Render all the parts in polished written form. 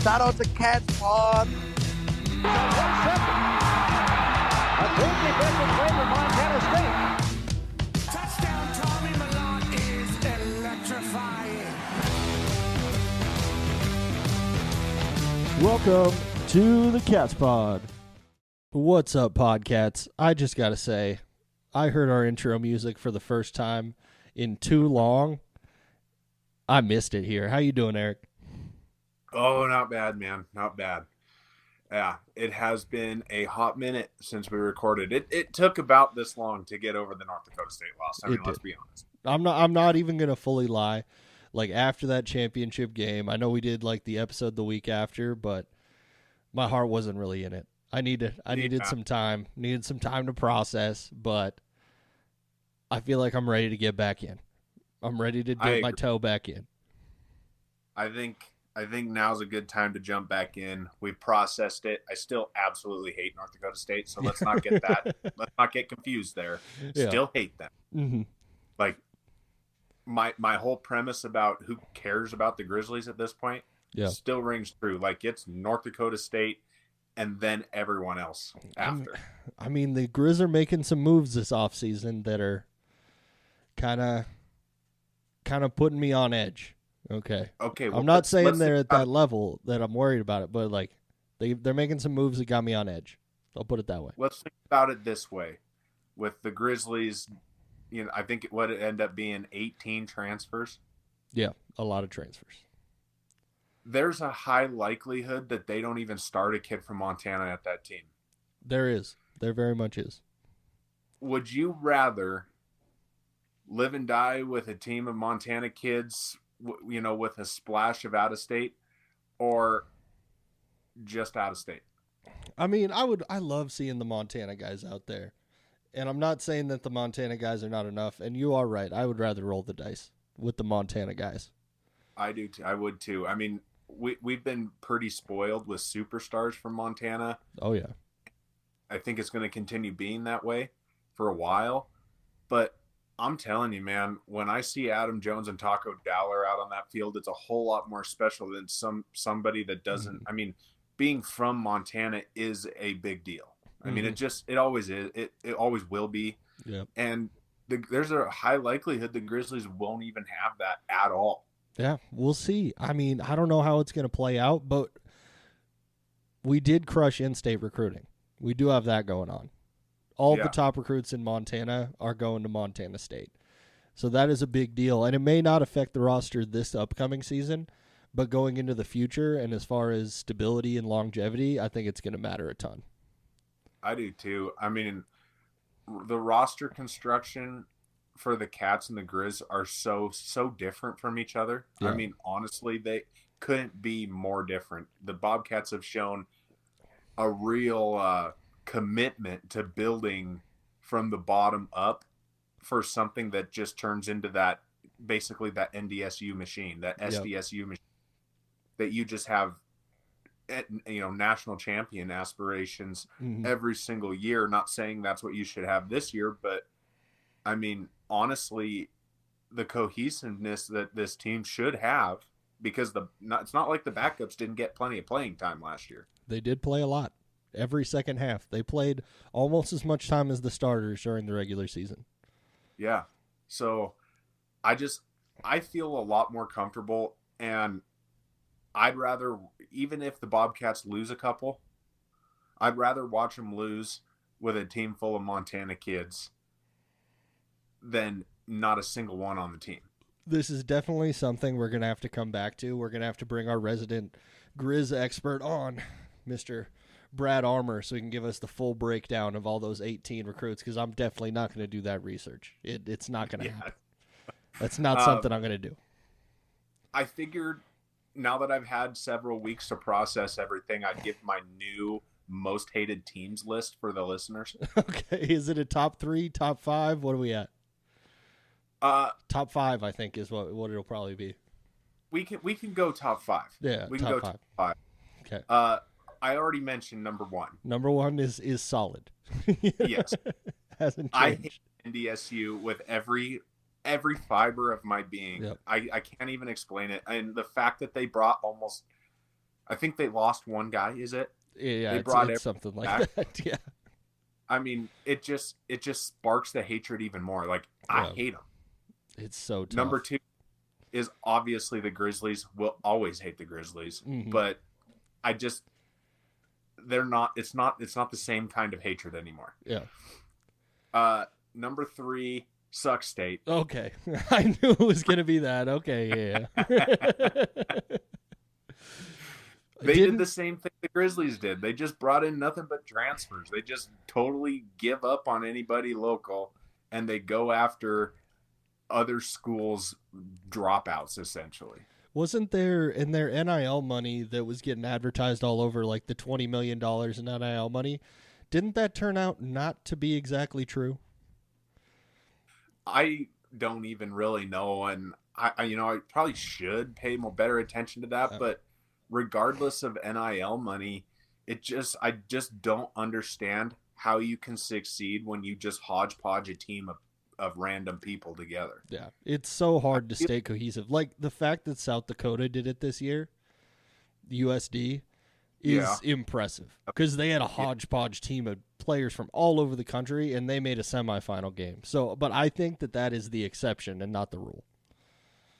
Shout out to Cats Pod. A big defensive play for Montana State. Touchdown, Tommy Milan is electrifying. Welcome to the Cats Pod. What's up, Podcats? I just gotta say, I heard our intro music for the first time in too long. I missed it here. How you doing, Eric? Oh, not bad, man. Not bad. Yeah, it has been a hot minute since we recorded. It took about this long to get over the North Dakota State loss. I mean, let's be honest. I'm not even gonna fully lie. Like, after that championship game, I know we did like the episode the week after, but my heart wasn't really in it. I needed some time. Needed some time to process, but I feel like I'm ready to get back in. I'm ready to dip my toe back in. I think now's a good time to jump back in. We processed it. I still absolutely hate North Dakota State, so let's not get that. Let's not get confused there. Yeah. Still hate them. Mm-hmm. Like, my whole premise about who cares about the Grizzlies at this point still rings true. Like, it's North Dakota State and then everyone else after. I mean, the Grizz are making some moves this offseason that are kind of putting me on edge. Okay. Well, I'm not saying they're at that level that I'm worried about it, but like they're making some moves that got me on edge. I'll put it that way. Let's think about it this way. With the Grizzlies, I think it would end up being 18 transfers. Yeah, a lot of transfers. There's a high likelihood that they don't even start a kid from Montana at that team. There is. There very much is. Would you rather live and die with a team of Montana kids, with a splash of out of state, or just out of state? I mean, I love seeing the Montana guys out there. And I'm not saying that the Montana guys are not enough, and you are right. I would rather roll the dice with the Montana guys. I do too. I would too. I mean, we've been pretty spoiled with superstars from Montana. Oh yeah. I think it's going to continue being that way for a while, but I'm telling you, man, when I see Adam Jones and Taco Dowler out on that field, it's a whole lot more special than somebody that doesn't. Mm-hmm. I mean, being from Montana is a big deal. I mean, it always is. It always will be. Yeah. And there's a high likelihood the Grizzlies won't even have that at all. Yeah, we'll see. I mean, I don't know how it's going to play out, but we did crush in-state recruiting. We do have that going on. All the top recruits in Montana are going to Montana State. So that is a big deal. And it may not affect the roster this upcoming season, but going into the future and as far as stability and longevity, I think it's going to matter a ton. I do too. I mean, the roster construction for the Cats and the Grizz are so different from each other. Yeah. I mean, honestly, they couldn't be more different. The Bobcats have shown a real commitment to building from the bottom up for something that just turns into that, basically that NDSU machine, that SDSU machine that you just have, national champion aspirations every single year. Not saying that's what you should have this year, but I mean, honestly, the cohesiveness that this team should have, because it's not like the backups didn't get plenty of playing time last year. They did play a lot. Every second half. They played almost as much time as the starters during the regular season. Yeah. So I feel a lot more comfortable, and I'd rather, even if the Bobcats lose a couple, I'd rather watch them lose with a team full of Montana kids than not a single one on the team. This is definitely something we're going to have to come back to. We're going to have to bring our resident Grizz expert on, Mr. Brad Armour, so he can give us the full breakdown of all those 18 recruits, because I'm definitely not going to do that research. It's not going to happen. That's not something I'm going to do. I figured now that I've had several weeks to process everything, I'd give my new most hated teams list for the listeners. Okay. Is it a top 3, top 5? What are we at? Top 5, I think, is what it'll probably be. We can go top 5. Yeah, we can go top 5. Okay. I already mentioned number 1. Number 1 is solid. Yes. Hasn't changed. I hate NDSU with every fiber of my being. Yep. I can't even explain it. And the fact that they brought I think they lost one guy. Is it? Yeah, they it's something like back. that. Yeah. I mean, it just sparks the hatred even more. Like, I hate them. It's so tough. Number 2 is obviously the Grizzlies. Will always hate the Grizzlies, but I just they're not. It's not the same kind of hatred anymore. Yeah. Number 3, Suck State. Okay, I knew it was gonna be that. Okay, yeah. They did the same thing the Grizzlies did. They just brought in nothing but transfers. They just totally give up on anybody local, and they go after other schools' dropouts, essentially. Wasn't there in their NIL money that was getting advertised all over, like the $20 million in NIL money? Didn't that turn out not to be exactly true? I don't even really know, and I probably should pay better attention to that, but regardless of NIL money, I just don't understand how you can succeed when you just hodgepodge a team of random people together. Yeah, it's so hard to stay cohesive. Like the fact that South Dakota did it this year, USD, is impressive because they had a hodgepodge team of players from all over the country and they made a semifinal game. So, but I think that is the exception and not the rule.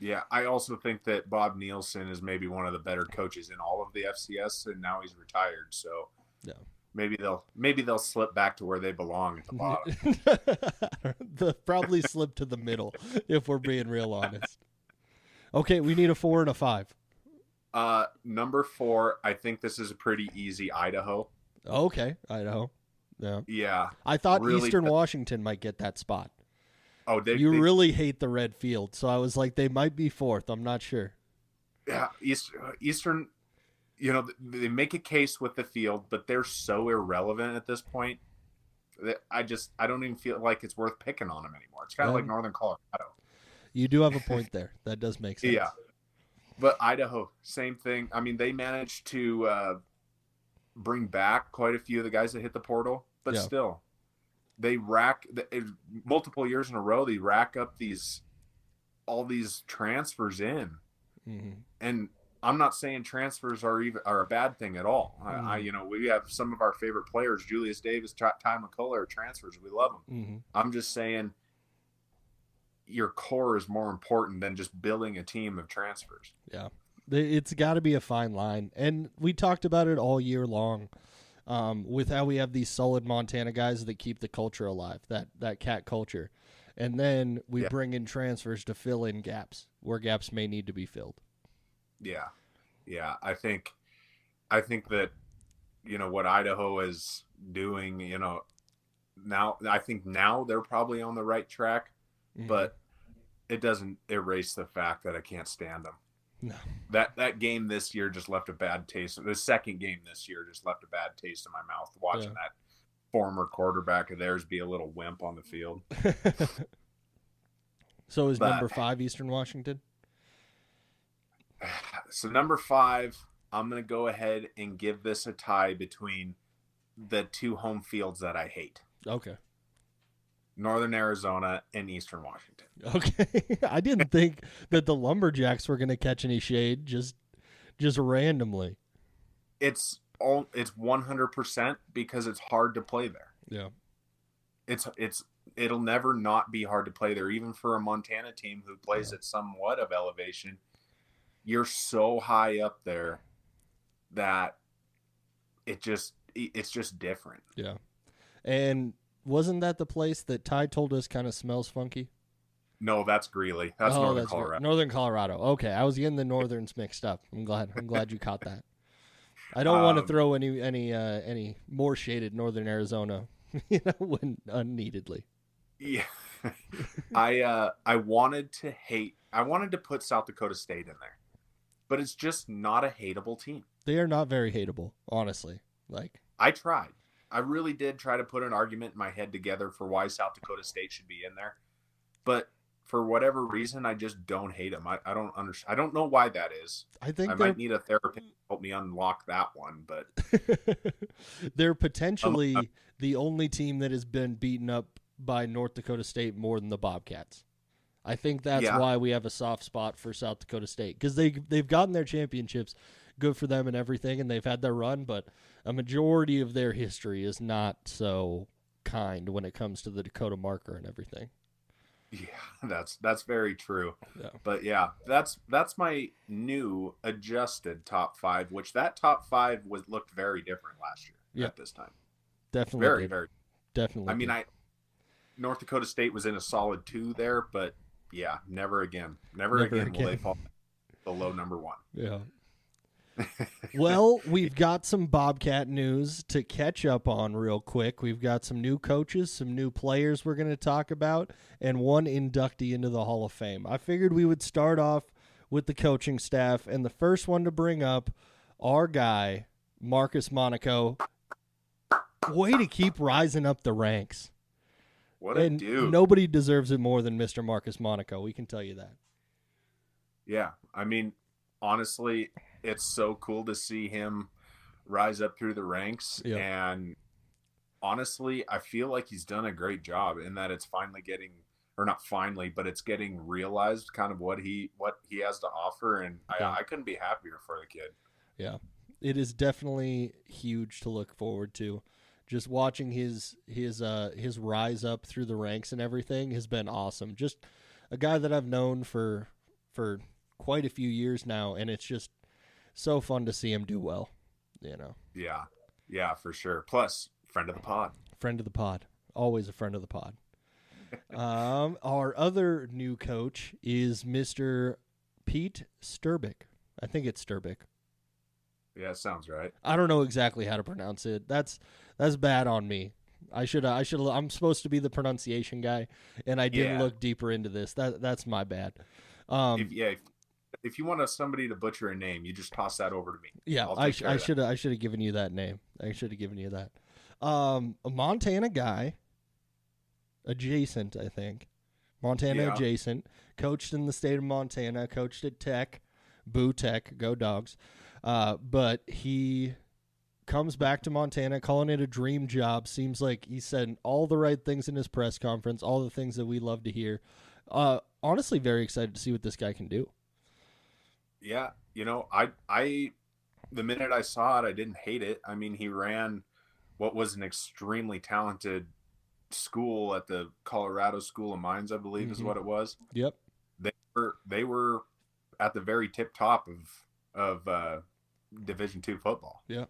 Yeah, I also think that Bob Nielsen is maybe one of the better coaches in all of the FCS, and now he's retired. So maybe they'll slip back to where they belong at the bottom. They'll probably slip to the middle if we're being real honest. Okay, we need a 4 and a 5. Number 4, I think this is a pretty easy Idaho. Okay, Idaho. Yeah. Yeah. I thought really, Eastern Washington might get that spot. Oh, they really hate the red field, so I was like, they might be 4th. I'm not sure. Yeah, Eastern, they make a case with the field, but they're so irrelevant at this point that I don't even feel like it's worth picking on them anymore. It's kind of like Northern Colorado. You do have a point there. That does make sense. Yeah, but Idaho, same thing. I mean, they managed to bring back quite a few of the guys that hit the portal, but still. They multiple years in a row. They rack up all these transfers in, and I'm not saying transfers are a bad thing at all. We have some of our favorite players, Julius Davis, Ty McCullough, are transfers. We love them. I'm just saying your core is more important than just building a team of transfers. Yeah, it's got to be a fine line, and we talked about it all year long. With how we have these solid Montana guys that keep the culture alive, that cat culture. And then we bring in transfers to fill in gaps where gaps may need to be filled. Yeah. Yeah. I think that, what Idaho is doing, now they're probably on the right track, but it doesn't erase the fact that I can't stand them. No. That game this year just left a bad taste. The second game this year just left a bad taste in my mouth watching that former quarterback of theirs be a little wimp on the field. So is number 5 Eastern Washington? So number 5, I'm going to go ahead and give this a tie between the 2 home fields that I hate. Okay. Northern Arizona and Eastern Washington. Okay. I didn't think that the Lumberjacks were going to catch any shade just randomly. It's 100% because it's hard to play there. Yeah. It'll never not be hard to play there, even for a Montana team who plays at somewhat of elevation. You're so high up there that it's just different. Yeah. And wasn't that the place that Ty told us kind of smells funky? No, that's Greeley. That's Northern Colorado. Northern Colorado. Okay, I was getting the Northerns mixed up. I'm glad you caught that. I don't want to throw any more shaded Northern Arizona, when unneededly. Yeah, I wanted to put South Dakota State in there, but it's just not a hateable team. They are not very hateable, honestly. I tried. I really did try to put an argument in my head together for why South Dakota State should be in there, but for whatever reason, I just don't hate them. I don't understand. I don't know why that is. I think I might need a therapist to help me unlock that one, but they're potentially the only team that has been beaten up by North Dakota State more than the Bobcats. I think that's why we have a soft spot for South Dakota State, because they've gotten their championships good for them and everything, and they've had their run, but a majority of their history is not so kind when it comes to the Dakota marker and everything. Yeah, that's very true. Yeah. But yeah, that's my new adjusted top 5, which that top 5 looked very different last year at this time. Definitely Very, did. very. Definitely. I mean, North Dakota State was in a solid 2 there, but yeah, never again. Never again will they fall below number 1. Yeah. Well, we've got some Bobcat news to catch up on real quick. We've got some new coaches, some new players we're going to talk about, and one inductee into the Hall of Fame. I figured we would start off with the coaching staff, and the first one to bring up, our guy, Marcus Monaco. Way to keep rising up the ranks. What a dude. Nobody deserves it more than Mr. Marcus Monaco. We can tell you that. Yeah. I mean, honestly, it's so cool to see him rise up through the ranks. Yep. And honestly, I feel like he's done a great job in that it's finally getting, or not finally, but it's getting realized kind of what he has to offer. And I couldn't be happier for the kid. Yeah. It is definitely huge to look forward to. Just watching his rise up through the ranks and everything has been awesome. Just a guy that I've known for quite a few years now, and it's just so fun to see him do well, you know. Yeah, for sure. Plus, friend of the pod. Friend of the pod. Always a friend of the pod. Our other new coach is Mr. Pete Sturbick. I think it's Sturbick. Yeah, sounds right. I don't know exactly how to pronounce it. That's bad on me. I'm supposed to be the pronunciation guy, and I didn't look deeper into this. That's my bad. If you want somebody to butcher a name, you just toss that over to me. Yeah, I should have given you that name. I should have given you that. A Montana guy, adjacent, I think. Montana adjacent. Coached in the state of Montana. Coached at Tech. Boo Tech. Go Dogs. But he comes back to Montana, calling it a dream job. Seems like he said all the right things in his press conference, all the things that we love to hear. Honestly, very excited to see what this guy can do. Yeah, I the minute I saw it, I didn't hate it. I mean, he ran what was an extremely talented school at the Colorado School of Mines, I believe is what it was. Yep. They were at the very tip top of Division II football. Yeah.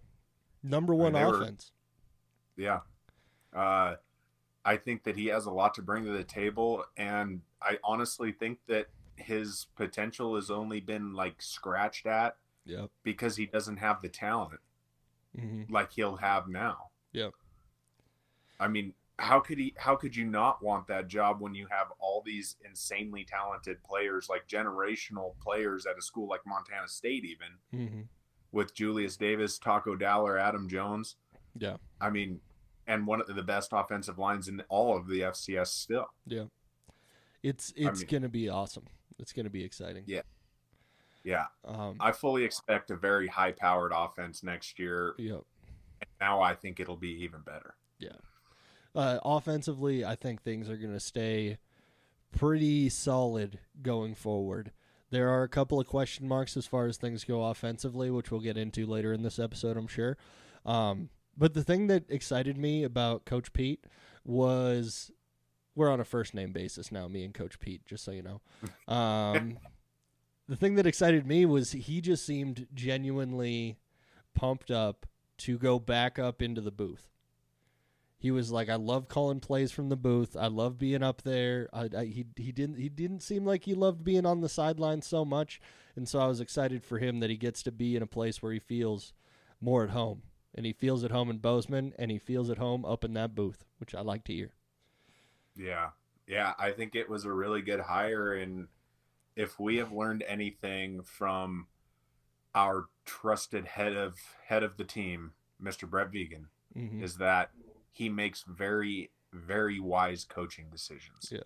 Number one offense. I think that he has a lot to bring to the table, and I honestly think that his potential has only been scratched at because he doesn't have the talent like he'll have now. Yep. I mean, how could you not want that job when you have all these insanely talented players, like generational players at a school like Montana State, even with Julius Davis, Taco Dowler, Adam Jones. Yeah. I mean, and one of the best offensive lines in all of the FCS still. Yeah. It's going to be awesome. It's going to be exciting. Yeah. Yeah. I fully expect a very high-powered offense next year. Yep. And now I think it'll be even better. Yeah. Offensively, I think things are going to stay pretty solid going forward. There are a couple of question marks as far as things go offensively, which we'll get into later in this episode, I'm sure. But the thing that excited me about Coach Pete was we're on a first-name basis now, me and Coach Pete, just so you know. The thing that excited me was he just seemed genuinely pumped up to go back up into the booth. He was like, I love calling plays from the booth. I love being up there. He didn't seem like he loved being on the sideline so much, and so I was excited for him that he gets to be in a place where he feels more at home. And he feels at home in Bozeman, and he feels at home up in that booth, which I like to hear. Yeah. Yeah, I think it was a really good hire, and if we have learned anything from our trusted head of the team, Mr. Brett Vegan, is that he makes very, very wise coaching decisions. Yeah.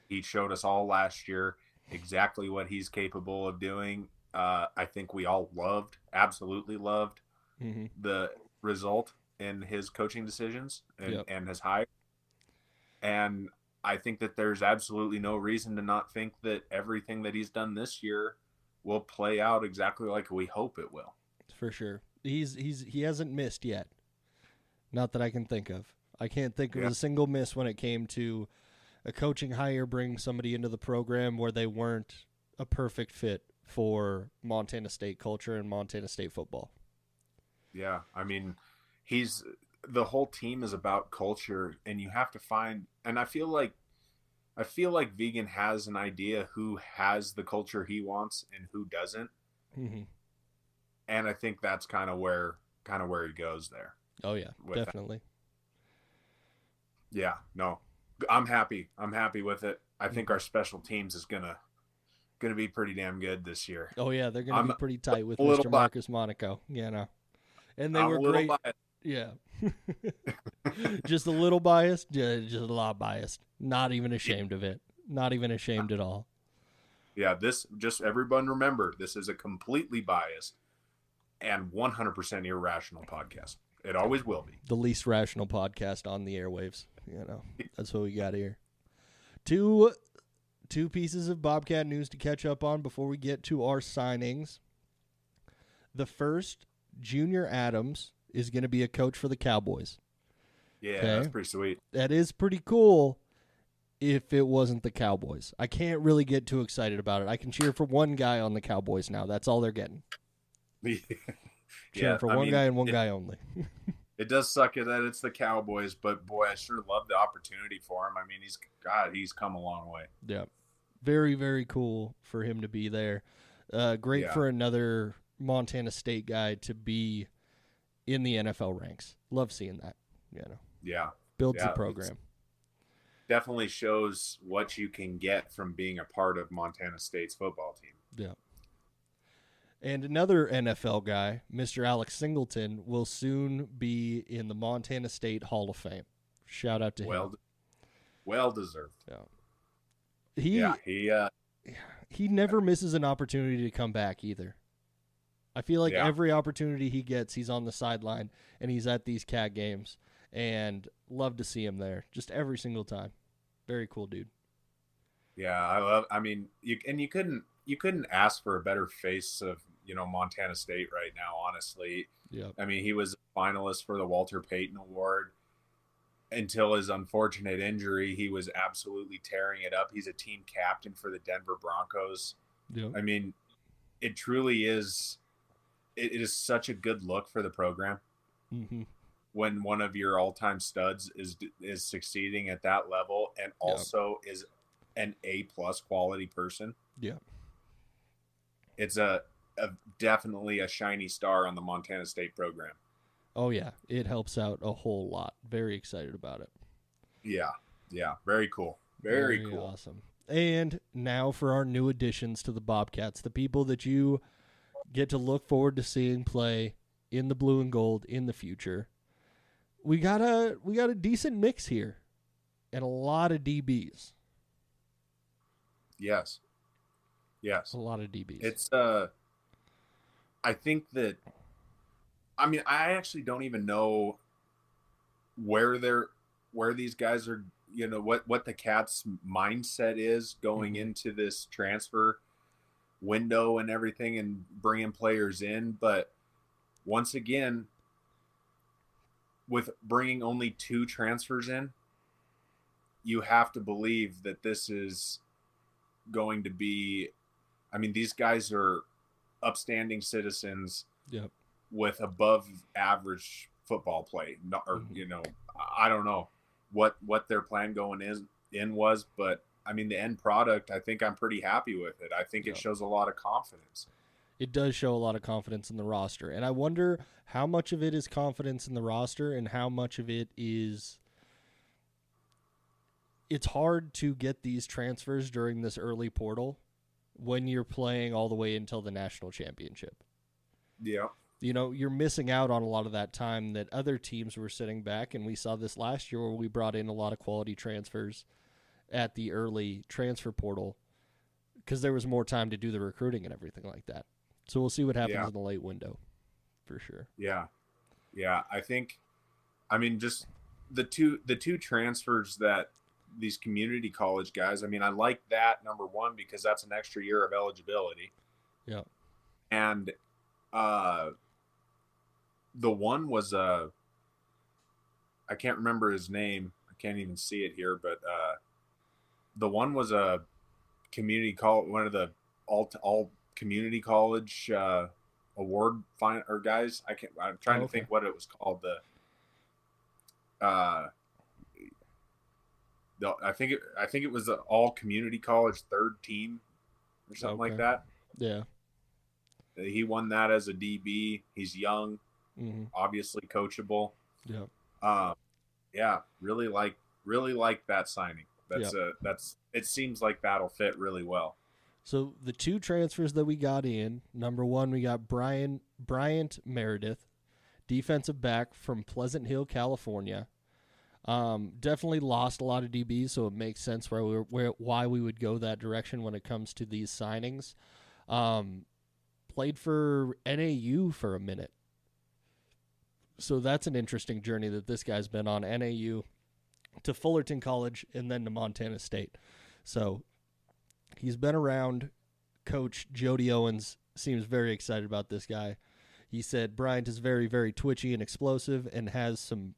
He showed us all last year exactly what he's capable of doing. I think we all absolutely loved the result in his coaching decisions and his hire. And I think that there's absolutely no reason to not think that everything that he's done this year will play out exactly like we hope it will. For sure. He hasn't missed yet. Not that I can think of. I can't think of a single miss when it came to a coaching hire, bringing somebody into the program where they weren't a perfect fit for Montana State culture and Montana State football. Yeah, I mean, the whole team is about culture, and you have to find. And I feel like Vegan has an idea who has the culture he wants and who doesn't. Mm-hmm. And I think that's kind of where he goes there. Oh yeah, definitely. That. Yeah, no, I'm happy. I'm happy with it. I think our special teams is gonna be pretty damn good this year. Oh yeah, they're gonna be pretty tight with Mr. Marcus Monaco. Yeah, no, and they were great. Biased. Yeah, just a little biased, just a lot biased. Not even ashamed of it. Not even ashamed at all. Yeah, just everyone remember, this is a completely biased and 100% irrational podcast. It always will be. The least rational podcast on the airwaves. That's what we got here. Two pieces of Bobcat news to catch up on before we get to our signings. The first, Junior Adams is going to be a coach for the Cowboys. Yeah, okay? That's pretty sweet. That is pretty cool if it wasn't the Cowboys. I can't really get too excited about it. I can cheer for one guy on the Cowboys now. That's all they're getting. Cheering for one guy and one guy only. It does suck that it's the Cowboys, but boy, I sure love the opportunity for him. I mean, he's come a long way. Yeah. Very, very cool for him to be there. Great for another Montana State guy to be in the NFL ranks. Love seeing that. Yeah. Builds the program. Definitely shows what you can get from being a part of Montana State's football team. Yeah. And another NFL guy, Mr. Alex Singleton, will soon be in the Montana State Hall of Fame. Shout out to him. Well deserved. Yeah. He never misses an opportunity to come back either. I feel like every opportunity he gets, he's on the sideline and he's at these CAT games, and love to see him there just every single time. Very cool dude. Yeah, you couldn't ask for a better face of, Montana State right now, honestly. Yeah. I mean, he was a finalist for the Walter Payton Award until his unfortunate injury. He was absolutely tearing it up. He's a team captain for the Denver Broncos. Yeah. I mean, it truly is. It is such a good look for the program when one of your all-time studs is succeeding at that level and also is an A+ quality person. Yeah. It's definitely a shiny star on the Montana State program. Oh yeah, it helps out a whole lot. Very excited about it. Yeah, very cool. Very cool. Awesome. And now for our new additions to the Bobcats, the people that you get to look forward to seeing play in the blue and gold in the future. We got a decent mix here and a lot of DBs. Yes. A lot of DBs. It's I think that I actually don't even know where these guys are, what the Cats' mindset is going into this transfer window and everything and bringing players in. But once again, with bringing only 2 transfers in, you have to believe that this is going to be, these guys are upstanding citizens with above average football play. I don't know what their plan going in was, but the end product, I think I'm pretty happy with it. I think it shows a lot of confidence. It does show a lot of confidence in the roster. And I wonder how much of it is confidence in the roster and how much of it is... It's hard to get these transfers during this early portal when you're playing all the way until the national championship. Yeah. You're missing out on a lot of that time that other teams were sitting back, and we saw this last year where we brought in a lot of quality transfers at the early transfer portal because there was more time to do the recruiting and everything like that. So we'll see what happens in the late window for sure. Yeah. I think, just the two transfers that these community college guys, I like that, number one, because that's an extra year of eligibility. Yeah. And the one was I can't remember his name. I can't even see it here, but the one was a community college, one of the all community college award or guys. I'm trying to think what it was called. I think it was the all community college third team or something like that. Yeah. He won that as a DB. He's young, obviously coachable. Yeah. Yeah, really like that signing. It seems like that'll fit really well. So the two transfers that we got in, number one, we got Bryant Meredith, defensive back from Pleasant Hill, California. Definitely lost a lot of DBs, so it makes sense why we would go that direction when it comes to these signings. Played for NAU for a minute. So that's an interesting journey that this guy's been on. NAU to Fullerton College and then to Montana State. So he's been around. Coach Jody Owens seems very excited about this guy. He said Bryant is very, very twitchy and explosive and has some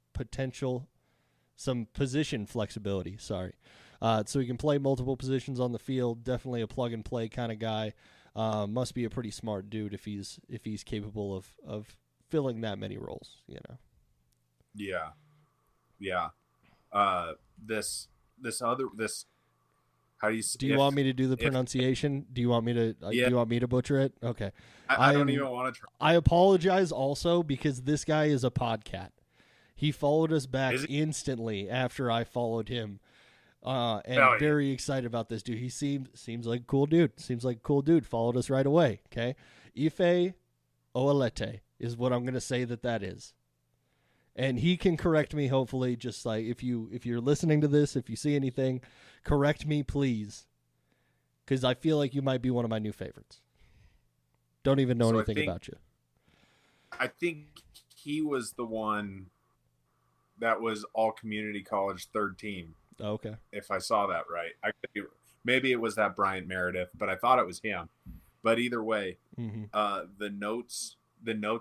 position flexibility. So he can play multiple positions on the field. Definitely a plug-and-play kind of guy. Must be a pretty smart dude if he's capable of filling that many roles, you know. Yeah. How do you? Do you want me to do the pronunciation? Do you want me to? Do you want me to butcher it? Okay. I don't even want to try. I apologize also because this guy is a podcat. He followed us back instantly after I followed him, very excited about this dude. He seems like a cool dude. Followed us right away. Okay, Ife Oalete is what I'm going to say that is. And he can correct me, hopefully, just like if you're listening to this, if you see anything, correct me, please. Because I feel like you might be one of my new favorites. Don't even know anything about you. I think he was the one that was all community college third team. Okay. If I saw that right. Maybe it was that Bryant Meredith, but I thought it was him. But either way, the notes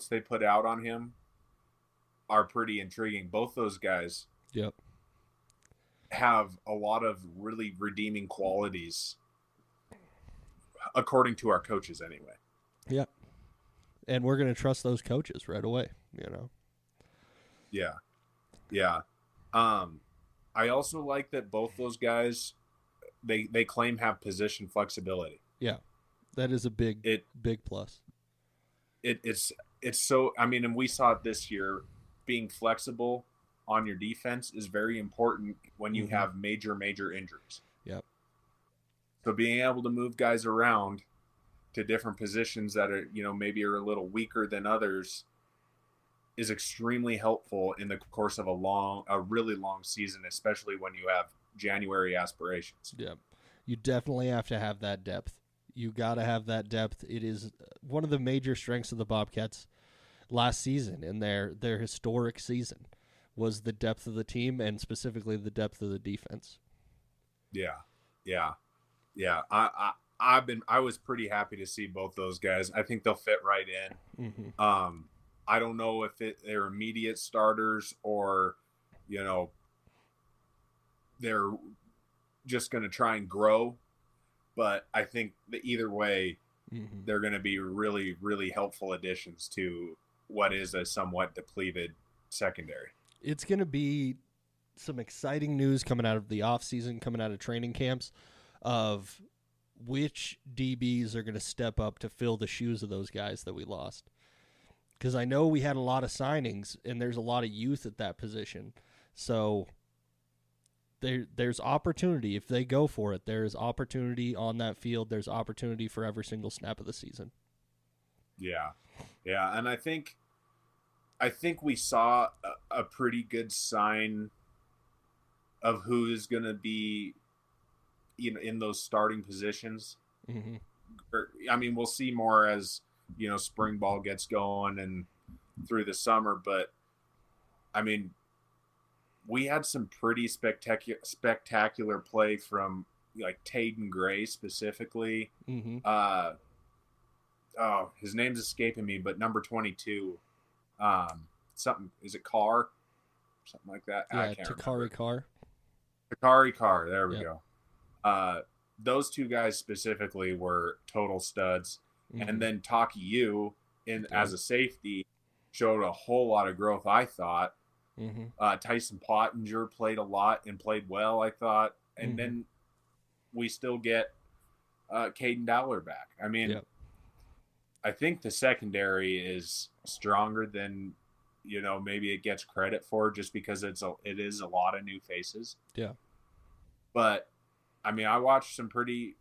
they put out on him are pretty intriguing. Both those guys have a lot of really redeeming qualities, according to our coaches anyway. Yeah. And we're going to trust those coaches right away, you know? Yeah. Yeah. I also like that both those guys, they claim have position flexibility. Yeah. That is a big plus. It's so, I mean, and we saw it this year. Being flexible on your defense is very important when you have major injuries. Yep. So being able to move guys around to different positions that are, maybe are a little weaker than others is extremely helpful in the course of a really long season, especially when you have January aspirations. Yep. You definitely have to have that depth. You got to have that depth. It is one of the major strengths of the Bobcats last season, in their historic season, was the depth of the team and specifically the depth of the defense. Yeah. I was pretty happy to see both those guys. I think they'll fit right in. I don't know if they're immediate starters or, they're just going to try and grow. But I think that either way, they're going to be really, really helpful additions to what is a somewhat depleted secondary. It's going to be some exciting news coming out of the offseason, coming out of training camps, of which DBs are going to step up to fill the shoes of those guys that we lost. Because I know we had a lot of signings, and there's a lot of youth at that position. So there's opportunity. If they go for it, there's opportunity on that field. There's opportunity for every single snap of the season. Yeah, and I think we saw a pretty good sign of who is going to be, in those starting positions. I mean, we'll see more as spring ball gets going and through the summer. But I mean, we had some pretty spectacular play from like Taden Gray specifically. oh, his name's escaping me, but number 22, something, is it Carr? Something like that. Yeah, Takari Carr. Takari Carr, there we Yep. go. Those two guys specifically were total studs. Mm-hmm. And then Taki Yu, as a safety, showed a whole lot of growth, I thought. Mm-hmm. Tyson Pottinger played a lot and played well, I thought. And Mm-hmm. then we still get Caden Dowler back. I mean, Yep. I think the secondary is stronger than, you know, maybe it gets credit for, just because it is a lot of new faces. Yeah. But I mean, I watched some pretty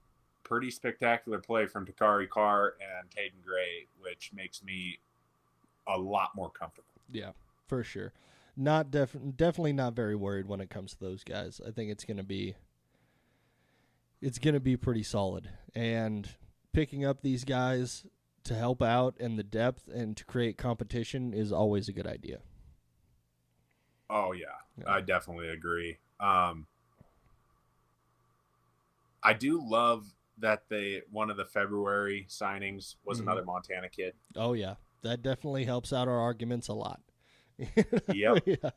spectacular play from Takari Carr and Caden Gray, which makes me a lot more comfortable. Yeah, for sure. Definitely not very worried when it comes to those guys. I think it's gonna be pretty solid. And picking up these guys to help out in the depth and to create competition is always a good idea. Oh yeah. I definitely agree. I do love that one of the February signings was another Montana kid. Oh yeah, that definitely helps out our arguments a lot. Yep. Yeah.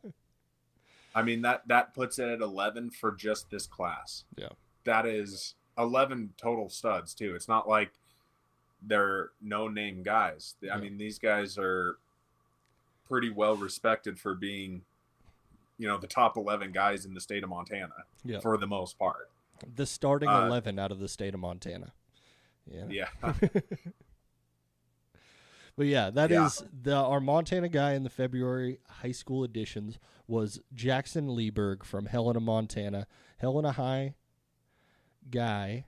I mean, that puts it at 11 for just this class. Yeah. That is 11 total studs too. It's not like they're no-name guys. I mean, these guys are pretty well respected for being, you know, the top 11 guys in the state of Montana for the most part. The starting 11 out of the state of Montana. Yeah. But yeah, that is our Montana guy in the February high school editions was Jackson Lieberg from Helena, Montana. Helena High guy,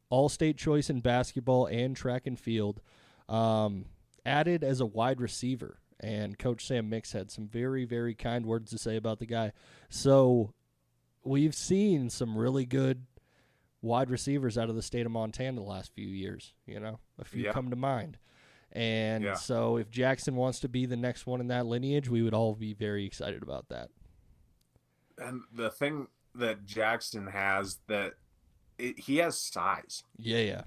all-state choice in basketball and track and field, added as a wide receiver. And Coach Sam Mix had some very, very kind words to say about the guy. So we've seen some really good wide receivers out of the state of Montana the last few years. You know, a few come to mind. And so if Jackson wants to be the next one in that lineage, we would all be very excited about that. And the thing that Jackson has he has size. Yeah.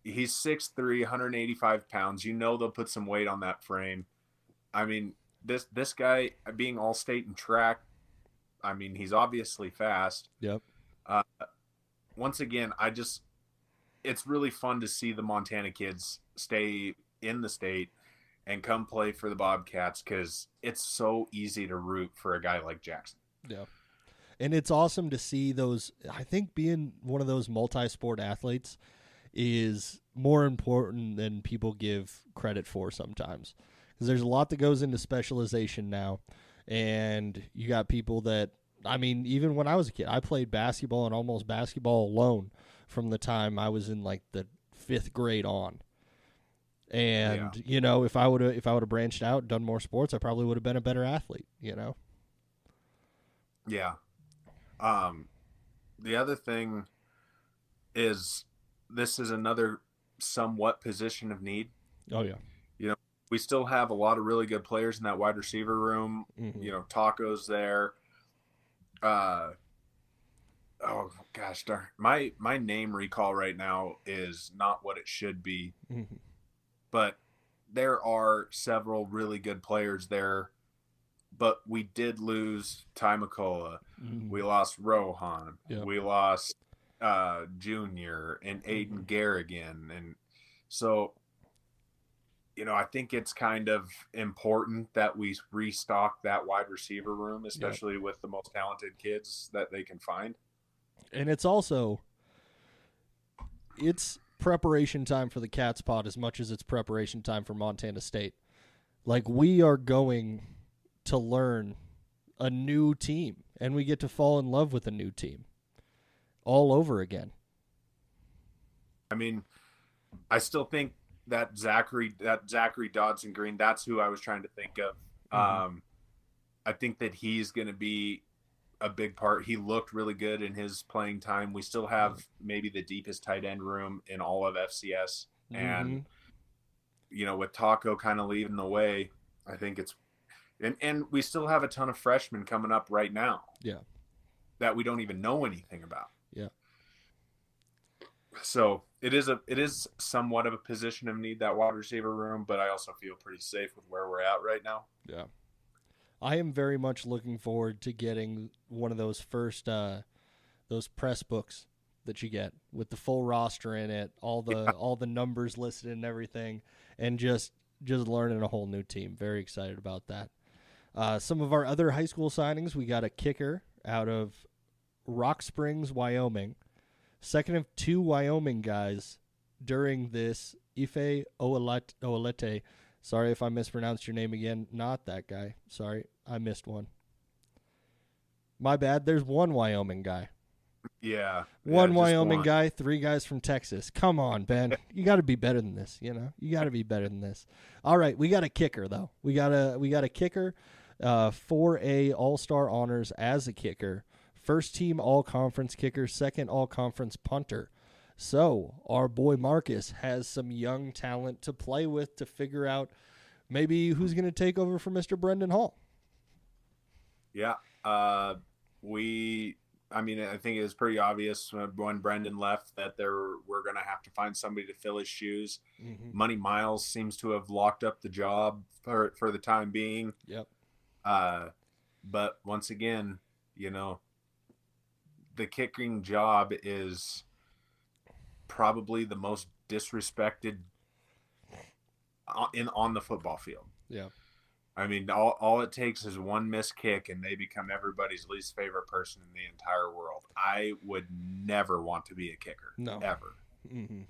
He's 6'3", 185 pounds. You know they'll put some weight on that frame. I mean, this guy being all-state in track, I mean, he's obviously fast. Yep. Once again, it's really fun to see the Montana kids stay in the state and come play for the Bobcats, because it's so easy to root for a guy like Jackson. Yeah. And it's awesome to see those. I think being one of those multi-sport athletes is more important than people give credit for sometimes, because there's a lot that goes into specialization now. And you got people that, I mean, even when I was a kid, I played basketball and almost basketball alone from the time I was in like the 5th grade on. And you know, if I would have branched out, done more sports, I probably would have been a better athlete, you know? Yeah. The other thing is, this is another somewhat position of need. Oh yeah. You know, we still have a lot of really good players in that wide receiver room. Mm-hmm. You know, Taco's there. Oh gosh darn. My name recall right now is not what it should be. Mm-hmm. But there are several really good players there. But we did lose Ty McCullough. Mm-hmm. We lost Rohan. Yep. We lost Junior and Aiden Garrigan. And so, you know, I think it's kind of important that we restock that wide receiver room, especially with the most talented kids that they can find. And it's also, it's preparation time for the Cats pod as much as it's preparation time for Montana State. Like, we are going to learn a new team, and we get to fall in love with a new team all over again. I mean, I still think that Zachary Dodson Green, that's who I was trying to think of. Mm-hmm. I think that he's going to be a big part. He looked really good in his playing time. We still have maybe the deepest tight end room in all of FCS. Mm-hmm. And, you know, with Taco kind of leading the way, I think it's, and we still have a ton of freshmen coming up right now. Yeah. That we don't even know anything about. Yeah. So it is somewhat of a position of need, that wide receiver room, but I also feel pretty safe with where we're at right now. Yeah. I am very much looking forward to getting one of those first those press books that you get with the full roster in it, all the numbers listed and everything, and just learning a whole new team. Very excited about that. Some of our other high school signings, we got a kicker out of Rock Springs, Wyoming. Second of 2 Wyoming guys during this. Ife Oalete. Sorry if I mispronounced your name again. Not that guy. Sorry, I missed one. My bad. There's 1 Wyoming guy. Yeah. One Wyoming guy, 3 guys from Texas. Come on, Ben. You got to be better than this, you know? You got to be better than this. All right, we got a kicker, though. We got a kicker, 4A All-Star honors as a kicker, first team all-conference kicker, second all-conference punter. So our boy Marcus has some young talent to play with to figure out maybe who's going to take over for Mr. Brendan Hall. Yeah. I think it was pretty obvious when Brendan left that we're going to have to find somebody to fill his shoes. Mm-hmm. Money Miles seems to have locked up the job for the time being. Yep. But once again, the kicking job is probably the most disrespected on the football field. Yeah. I mean, all it takes is one missed kick, and they become everybody's least favorite person in the entire world. I would never want to be a kicker. No. Ever. Mm-hmm.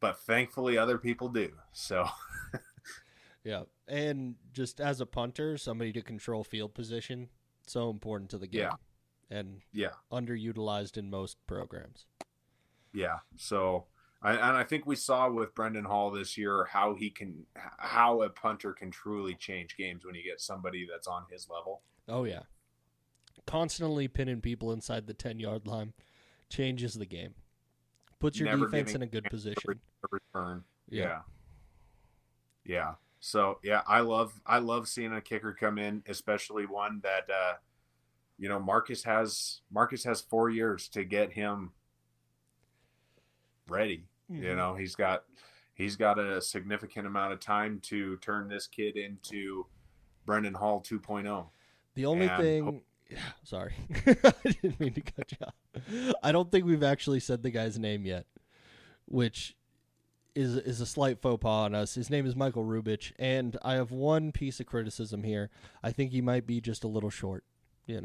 But thankfully other people do. So. Yeah. And just as a punter, somebody to control field position, so important to the game. Yeah. And underutilized in most programs. Yeah. So, I think we saw with Brendan Hall this year how a punter can truly change games when you get somebody that's on his level. Oh, yeah. Constantly pinning people inside the 10-yard line changes the game. Puts your defense in a good position. Return. Yeah. Yeah. So, yeah, I love seeing a kicker come in, especially one that Marcus has 4 years to get him ready. Mm-hmm. He's got a significant amount of time to turn this kid into Brendan Hall 2.0. The only thing sorry. I didn't mean to cut you off. I don't think we've actually said the guy's name yet, which is a slight faux pas on us. His name is Michael Rubich, and I have one piece of criticism here. I think he might be just a little short, Yeah,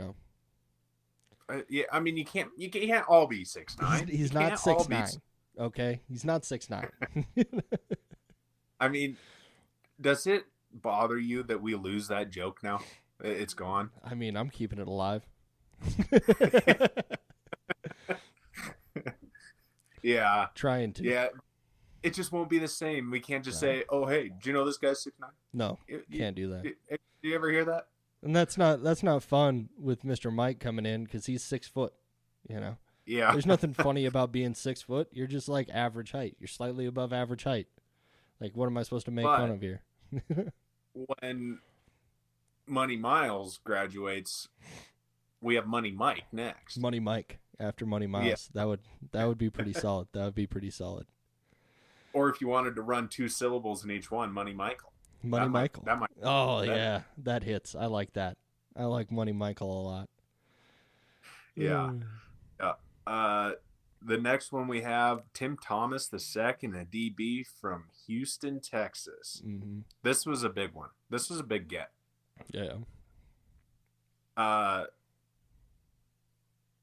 I mean, you can't all be 6'9". He's not 6'9". Okay, he's not 6'9". I mean, does it bother you that we lose that joke now? It's gone. I mean, I'm keeping it alive. Yeah, trying to. Yeah, it just won't be the same. We can't just say, "Oh, hey, do you know this guy's 6'9"? No, can't do that. Do you ever hear that? And that's not fun with Mr. Mike coming in because he's 6 foot. Yeah. There's nothing funny about being 6 foot. You're just like average height. You're slightly above average height. Like, what am I supposed to make fun of here? When Money Miles graduates, we have Money Mike next. Money Mike after Money Miles. Yeah. That would be pretty solid. That would be pretty solid. Or if you wanted to run 2 syllables in each one, Money Michael. Michael. That might. Oh, yeah. That hits. I like that. I like Money Michael a lot. Yeah. The next one we have Tim Thomas II, a DB from Houston, Texas. Mm-hmm. This was a big one. This was a big get. Yeah.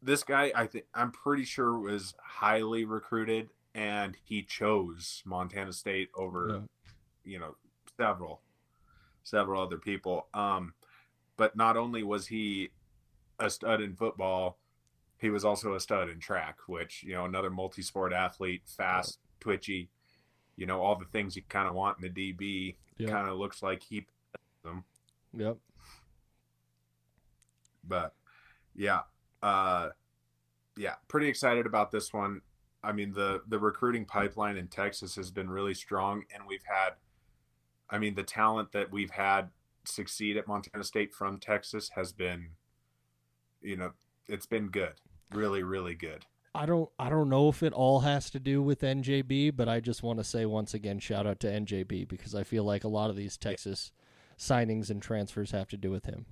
This guy, I'm pretty sure was highly recruited, and he chose Montana State over, several other people. But not only was he a stud in football, he was also a stud in track, which, another multi-sport athlete, fast, twitchy, all the things you kind of want in the DB. Kind of looks like he them. Yep. But pretty excited about this one. I mean, the recruiting pipeline in Texas has been really strong, and the talent that we've had succeed at Montana State from Texas has been, it's been good. Really, really good. I don't know if it all has to do with NJB, but I just want to say once again, shout out to NJB, because I feel like a lot of these Texas signings and transfers have to do with him.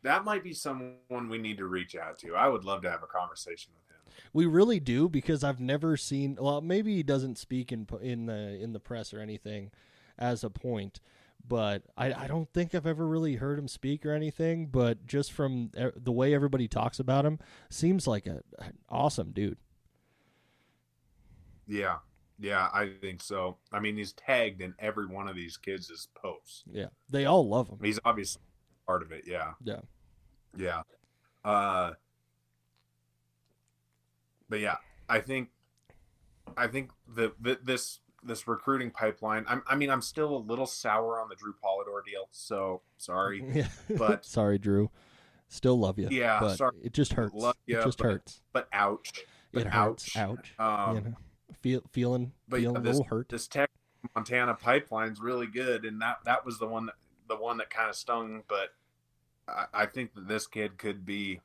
That might be someone we need to reach out to. I would love to have a conversation with him. We really do, because I've never seen. Well, maybe he doesn't speak in the press or anything as a point, but I don't think I've ever really heard him speak or anything. But just from the way everybody talks about him, seems like an awesome dude. Yeah, I think so. I mean, he's tagged in every one of these kids' posts. Yeah, they all love him. He's obviously part of it. Yeah. But yeah, I think this recruiting pipeline. I'm still a little sour on the Drew Polidor deal. So sorry, Yeah. but sorry, Drew. Still love you. Yeah, but sorry. It just hurts. Love you, it just hurts. But ouch. It hurts. Ouch. Feeling a little hurt. This Texas Montana pipeline's really good, and that was the one that kind of stung. But I think that this kid could be,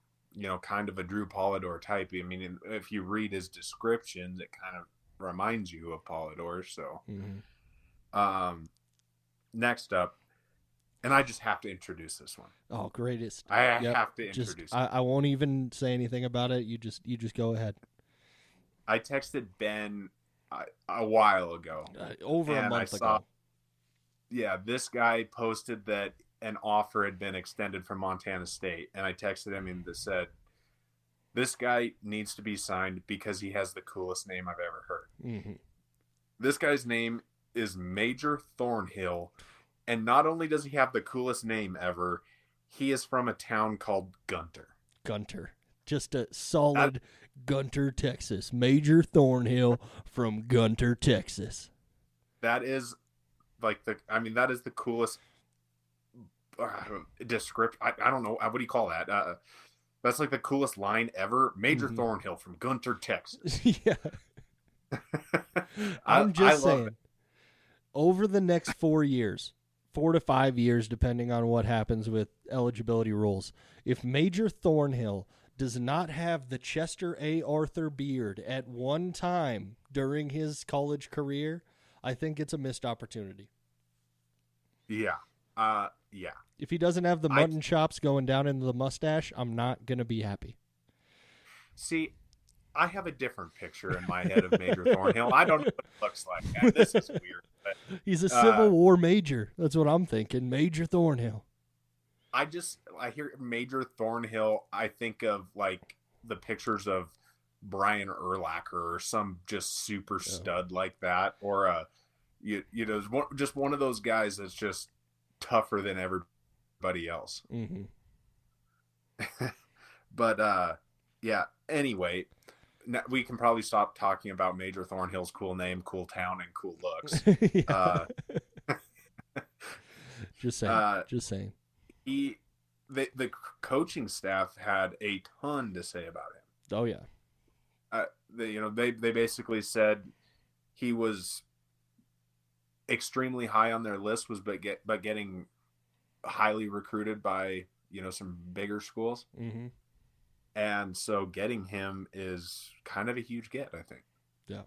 kind of a Drew Polidor type. I mean, if you read his descriptions, it kind of reminds you of Polidor. So, next up, and I just have to introduce this one. Oh, greatest! I have to introduce. I won't even say anything about it. You just go ahead. I texted Ben a while ago, over a month ago. Yeah, this guy posted that an offer had been extended from Montana State, and I texted him and said, "This guy needs to be signed because he has the coolest name I've ever heard." Mm-hmm. This guy's name is Major Thornhill, and not only does he have the coolest name ever, he is from a town called Gunter. Gunter. Just a solid Gunter, Texas. Major Thornhill from Gunter, Texas. That is that is the coolest description. I don't know. What do you call that? That's like the coolest line ever. Major Thornhill from Gunter, Texas. Yeah. I'm just saying, over the next 4 years, 4 to 5 years, depending on what happens with eligibility rules, if Major Thornhill does not have the Chester A. Arthur beard at one time during his college career, I think it's a missed opportunity. Yeah. If he doesn't have the mutton chops going down into the mustache, I'm not going to be happy. See, I have a different picture in my head of Major Thornhill. I don't know what it looks like. This is weird. But, he's a Civil War major. That's what I'm thinking. Major Thornhill. I hear Major Thornhill, I think of like the pictures of Brian Urlacher or some just super stud like that, or just one of those guys that's just tougher than everybody else. Mm-hmm. But anyway, we can probably stop talking about Major Thornhill's cool name, cool town, and cool looks. Just saying. The coaching staff had a ton to say about him. Oh yeah. They basically said he was extremely high on their list, but getting highly recruited by some bigger schools. Mm-hmm. And so getting him is kind of a huge get, I think. Yeah.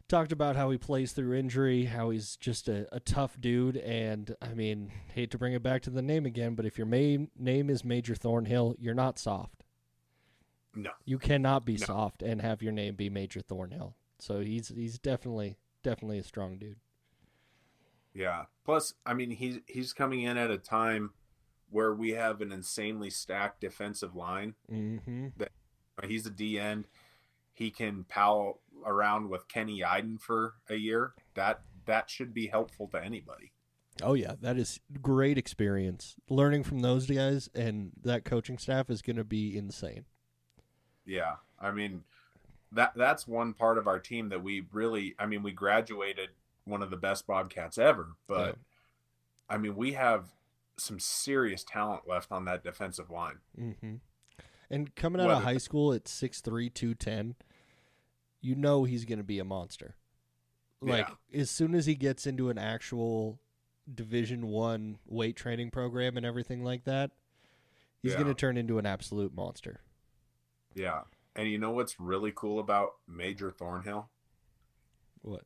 Talked about how he plays through injury, how he's just a tough dude, and I mean, hate to bring it back to the name again, but if your name is Major Thornhill, you're not soft. No. You cannot be soft and have your name be Major Thornhill. So he's definitely a strong dude. Yeah. Plus, I mean, he's coming in at a time where we have an insanely stacked defensive line. Mm-hmm. That he's a D end. He can pal around with Kenny Iden for a year. That should be helpful to anybody. Oh yeah, that is great experience. Learning from those guys and that coaching staff is going to be insane. Yeah, I mean, that's one part of our team that we graduated one of the best Bobcats ever, but I mean, we have some serious talent left on that defensive line. Mm-hmm. And coming out of high school at 6'3", 210, you know he's going to be a monster. Like, as soon as he gets into an actual Division I weight training program and everything like that, he's going to turn into an absolute monster. Yeah. And you know what's really cool about Major Thornhill? What?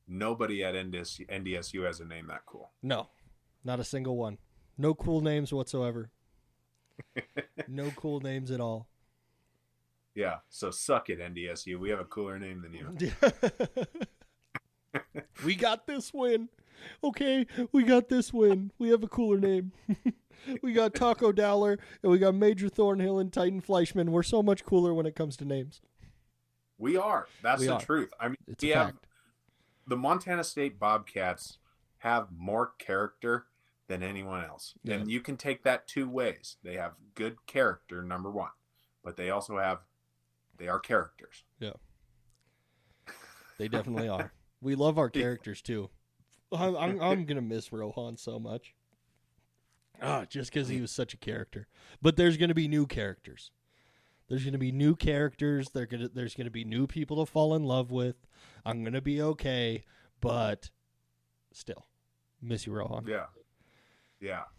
Nobody at NDSU has a name that cool. No, not a single one. No cool names whatsoever. No cool names at all. Yeah. So suck it, NDSU. We have a cooler name than you. We got this win. Okay, we got this win. We have a cooler name. We got Taco Dowler, and we got Major Thornhill and Titan Fleischman. We're so much cooler when it comes to names. We are. That's the truth. I mean, it's we a have fact. The Montana State Bobcats have more character than anyone else. Yeah. And you can take that two ways. They have good character, number one, but they also they are characters. Yeah. They definitely are. We love our characters too. I'm gonna miss Rohan so much. Just because he was such a character. But there's gonna be new characters. There's gonna be new characters. There's gonna be new people to fall in love with. I'm gonna be okay, but still, miss you, Rohan. Yeah.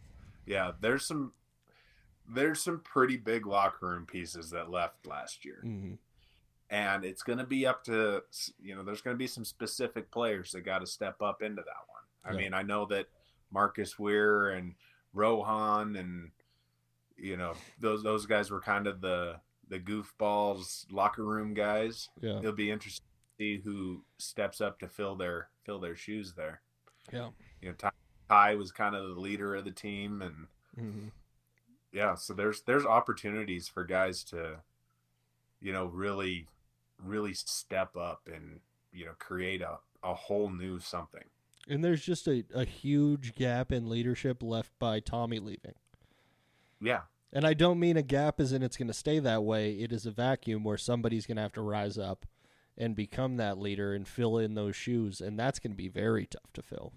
There's some pretty big locker room pieces that left last year. Mm-hmm. And it's going to be up to, there's going to be some specific players that got to step up into that one. I mean, I know that Marcus Weir and Rohan and, those guys were kind of the goofballs locker room guys. Yeah. It'll be interesting to see who steps up to fill their shoes there. Yeah. Ty was kind of the leader of the team. And yeah, so there's opportunities for guys to, really step up and, create a whole new something. And there's just a huge gap in leadership left by Tommy leaving. Yeah. And I don't mean a gap as in it's going to stay that way. It is a vacuum where somebody's going to have to rise up and become that leader and fill in those shoes. And that's going to be very tough to fill.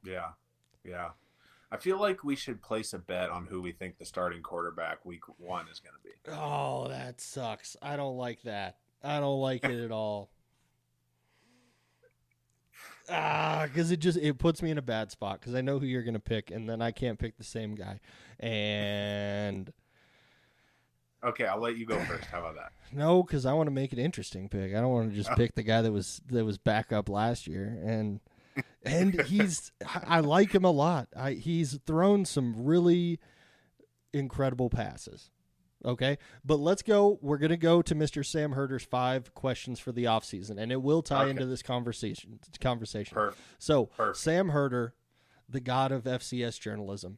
Yeah. I feel like we should place a bet on who we think the starting quarterback week 1 is going to be. Oh, that sucks. I don't like that. I don't like it at all. Because it puts me in a bad spot because I know who you're going to pick, and then I can't pick the same guy. And okay, I'll let you go first. How about that? No, because I want to make it interesting. Pick. I don't want to just pick the guy that was back up last year, and I like him a lot. He's thrown some really incredible passes. Okay, but let's go. We're going to go to Mr. Sam Herder's 5 questions for the offseason, and it will tie into this conversation. Perfect. So, Sam Herder, the god of FCS journalism,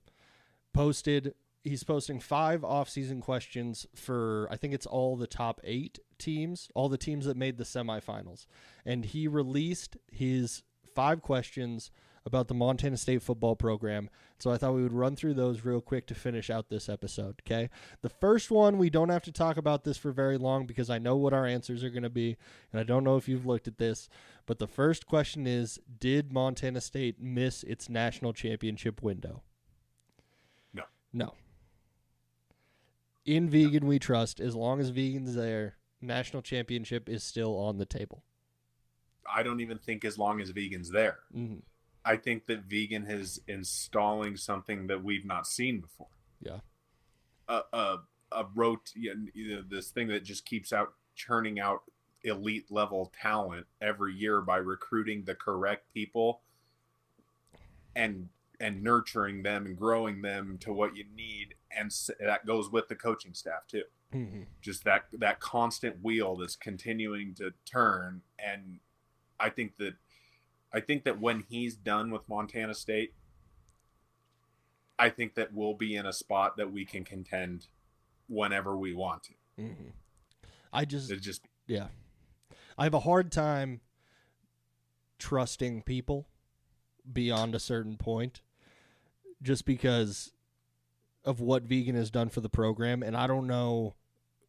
he's posting 5 offseason questions for, I think it's all the top 8 teams, all the teams that made the semifinals. And he released his 5 questions about the Montana State football program. So I thought we would run through those real quick to finish out this episode, okay? The first one, we don't have to talk about this for very long because I know what our answers are going to be, and I don't know if you've looked at this, but the first question is, did Montana State miss its national championship window? No. In Vegan, we trust. As long as Vegan's there, national championship is still on the table. I don't even think as long as Vegan's there. Mm-hmm. I think that Vegan is installing something that we've not seen before. Yeah. This thing that just keeps churning out elite level talent every year by recruiting the correct people and nurturing them and growing them to what you need. And that goes with the coaching staff too. Mm-hmm. Just that constant wheel that's continuing to turn. And I think that when he's done with Montana State, I think that we'll be in a spot that we can contend whenever we want to. Mm-hmm. Yeah. I have a hard time trusting people beyond a certain point just because of what Vegan has done for the program. And I don't know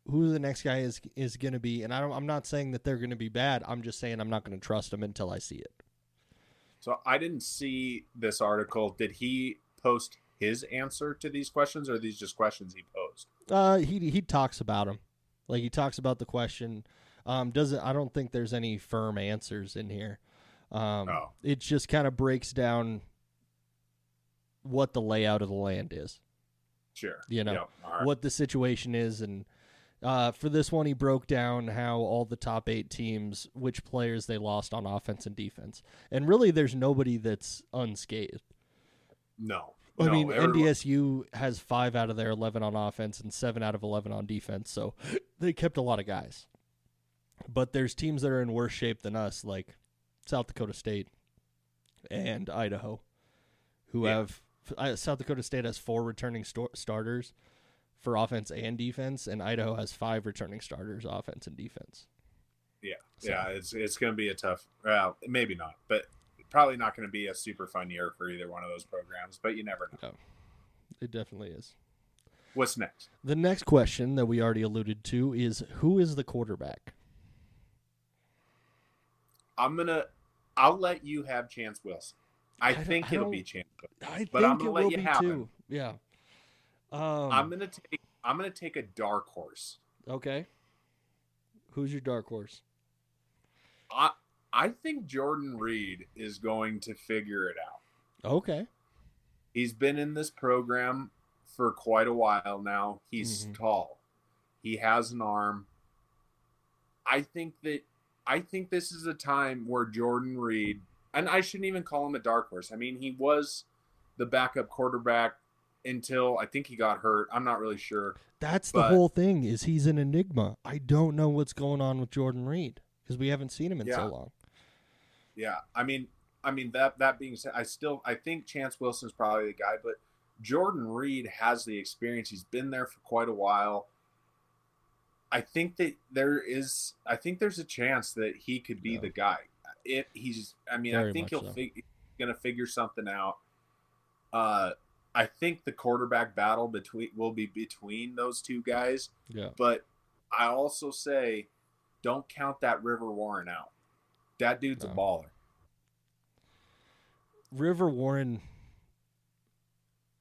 who the next guy is going to be. And I'm not saying that they're going to be bad. I'm just saying I'm not going to trust them until I see it. So I didn't see this article. Did he post his answer to these questions, or are these just questions he posed? He talks about them. Like, he talks about the question. I don't think there's any firm answers in here. It just kind of breaks down what the layout of the land is. Sure. What the situation is, and For this one, he broke down how all the top 8 teams, which players they lost on offense and defense. And really, there's nobody that's unscathed. No. I mean, NDSU has 5 out of their 11 on offense and 7 out of 11 on defense, so they kept a lot of guys. But there's teams that are in worse shape than us, like South Dakota State and Idaho, who have South Dakota State has 4 returning starters for offense and defense, and Idaho has 5 returning starters, offense and defense. Yeah, so. Yeah, it's going to be a tough. Well, maybe not, but probably not going to be a super fun year for either one of those programs. But you never know. No, it definitely is. What's next? The next question that we already alluded to is, who is the quarterback? I'll let you have Chance Wilson. I think it'll be Chance Wilson. But I'm gonna let you have him. Yeah. I'm gonna take a dark horse. Okay. Who's your dark horse? I think Jordan Reed is going to figure it out. Okay. He's been in this program for quite a while now. He's tall. He has an arm. I think this is a time where Jordan Reed, and I shouldn't even call him a dark horse. I mean, he was the backup quarterback until I think he got hurt. I'm not really sure. That's the whole thing, is he's an enigma. I don't know what's going on with Jordan Reed because we haven't seen him in so long. Yeah. I mean that being said, I think Chance Wilson's probably the guy, but Jordan Reed has the experience. He's been there for quite a while. I think there's a chance that he could be the guy. I think he'll going to figure something out. I think the quarterback battle will be between those two guys. Yeah. But I also say, don't count that River Warren out. That dude's a baller. River Warren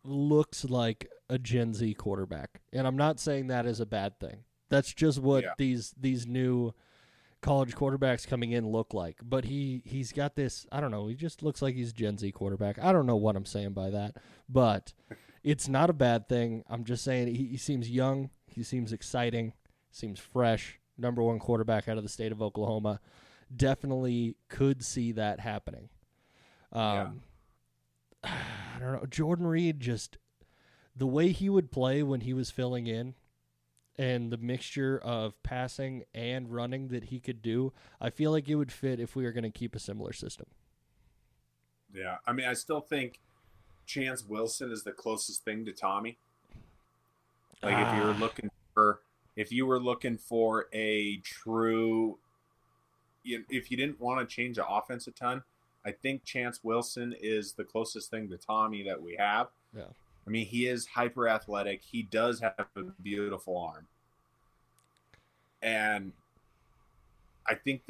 looks like a Gen Z quarterback, and I'm not saying that is a bad thing. That's just what these new college quarterbacks coming in look like. But he's got this, I don't know, he just looks like he's Gen Z quarterback. I don't know what I'm saying by that, but it's not a bad thing. I'm just saying he seems young, he seems exciting, seems fresh, number 1 quarterback out of the state of Oklahoma. Definitely could see that happening. I don't know. Jordan Reed, just the way he would play when he was filling in and the mixture of passing and running that he could do, I feel like it would fit if we were going to keep a similar system. Yeah. I mean, I still think Chance Wilson is the closest thing to Tommy. Like if you were looking for a true, if you didn't want to change the offense a ton, I think Chance Wilson is the closest thing to Tommy that we have. Yeah. I mean, he is hyper athletic. He does have a beautiful arm. And I think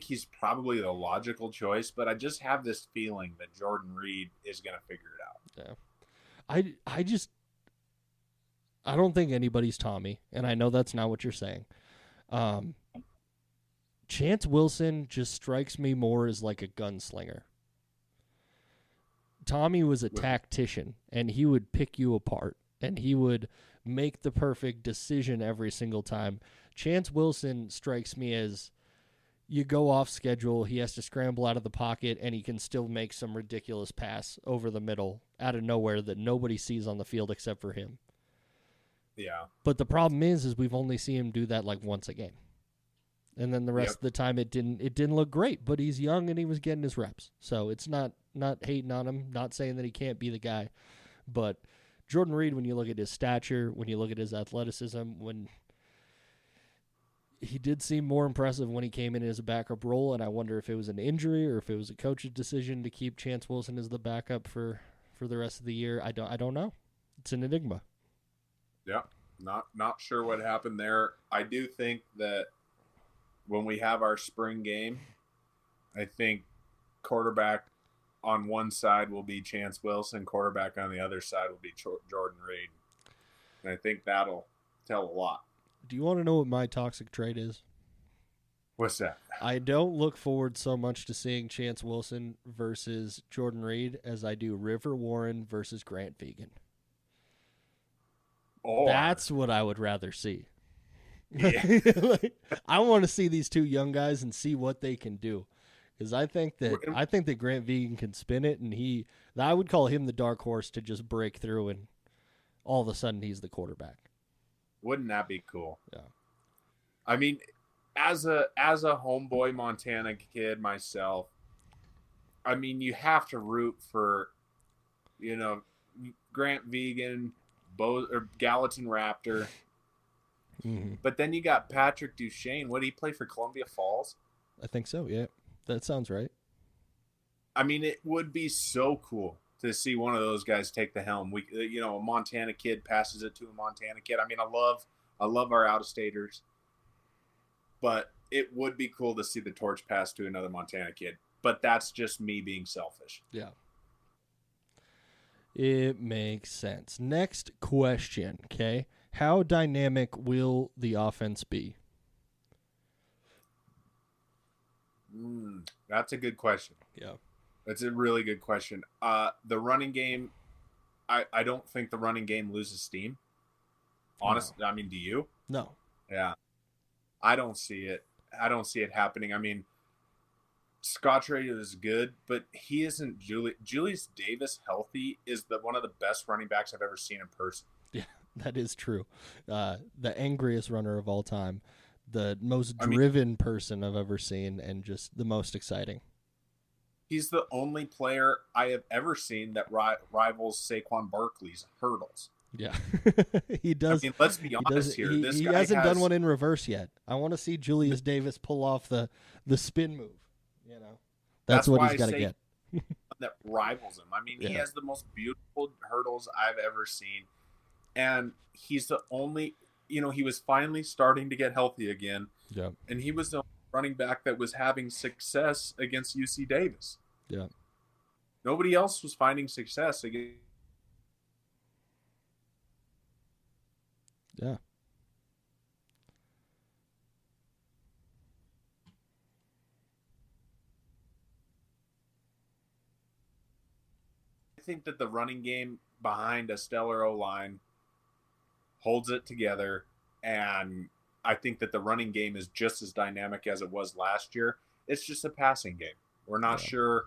he's probably the logical choice, but I just have this feeling that Jordan Reed is going to figure it out. Yeah. I don't think anybody's Tommy, and I know that's not what you're saying. Chance Wilson just strikes me more as like a gunslinger. Tommy was a tactician, and he would pick you apart, and he would make the perfect decision every single time. Chance Wilson strikes me as you go off schedule, he has to scramble out of the pocket, and he can still make some ridiculous pass over the middle out of nowhere that nobody sees on the field except for him. Yeah. But the problem is we've only seen him do that like once a game. And then the rest of the time it didn't look great, but he's young and he was getting his reps. So it's not hating on him, not saying that he can't be the guy. But Jordan Reed, when you look at his stature, when you look at his athleticism, when he did seem more impressive when he came in as a backup role, and I wonder if it was an injury or if it was a coach's decision to keep Chance Wilson as the backup for the rest of the year. I don't know. It's an enigma. Yeah, not sure what happened there. I do think that when we have our spring game, I think quarterback on one side will be Chance Wilson, quarterback on the other side will be Jordan Reed. And I think that'll tell a lot. Do you want to know what my toxic trait is? What's that? I don't look forward so much to seeing Chance Wilson versus Jordan Reed as I do River Warren versus Grant Vegan. That's what I would rather see. Yeah. Like, I want to see these two young guys and see what they can do. Because I think that Grant Vegan can spin it, and I would call him the dark horse to just break through, and all of a sudden he's the quarterback. Wouldn't that be cool? Yeah. I mean, as a homeboy Montana kid myself, I mean, you have to root for, Grant Vegan, Gallatin Raptor. Mm-hmm. But then you got Patrick Duchesne. What did he play for, Columbia Falls? I think so, yeah. That sounds right. I mean, it would be so cool to see one of those guys take the helm. A Montana kid passes it to a Montana kid. I mean, I love our out-of-staters. But it would be cool to see the torch pass to another Montana kid. But that's just me being selfish. Yeah. It makes sense. Next question, okay? How dynamic will the offense be? That's a good question. Yeah. That's a really good question. The running game, I don't think the running game loses steam. Honestly, no. I mean, do you? No. Yeah. I don't see it. I don't see it happening. I mean, Scottrade is good, but he isn't Julius Davis healthy is one of the best running backs I've ever seen in person. Yeah, that is true. The angriest runner of all time, the most driven person I've ever seen, and just the most exciting. He's the only player I have ever seen that rivals Saquon Barkley's hurdles. Yeah, he does. I mean, let's be honest here. He hasn't done one in reverse yet. I want to see Julius Davis pull off the spin move. That's what he's got to get. That rivals him. I mean, He has the most beautiful hurdles I've ever seen, and he's the only. He was finally starting to get healthy again. Yeah, and he was the running back that was having success against UC Davis. Yeah, nobody else was finding success against. Yeah. I think that the running game behind a stellar O-line holds it together, and I think that the running game is just as dynamic as it was last year. It's just a passing game. We're not sure